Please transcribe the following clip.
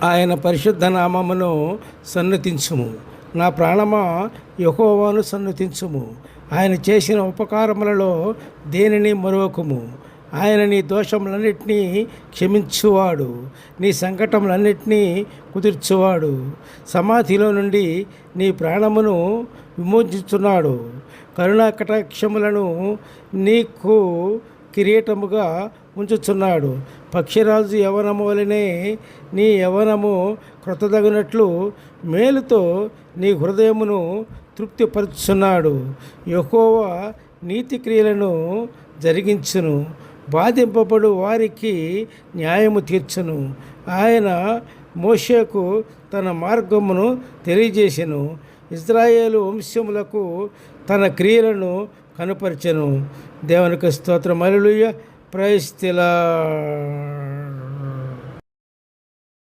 ఆయన పరిశుద్ధ నామమును సన్నతించుము. నా ప్రాణమా యెహోవాను సన్నతించుము. ఆయన చేసిన ఉపకారములలో దేనిని మరువకుము. ఆయన నీ దోషములన్నిటినీ క్షమించువాడు, నీ సంకటములన్నిటినీ కుదుర్చువాడు. సమాధిలో నుండి నీ ప్రాణమును విమోచించున్నాడు. కరుణా కటాక్షములను నీకు కిరీటముగా ఉంచుచున్నాడు. పక్షిరాజు యవనము వలనే నీ యవనము క్రొత్తదగినట్లు మేలుతో నీ హృదయమును తృప్తిపరుచున్నాడు. యెహోవా నీతి క్రియలను జరిగించును, బాధింపబడు వారికి న్యాయము తీర్చును. ఆయన మోషేకు తన మార్గమును తెలియజేసెను, ఇశ్రాయేలు వంశములకు తన క్రియలను కనుపరచెను. దేవునికి స్తోత్రం. హల్లెలూయా. Praise the lord.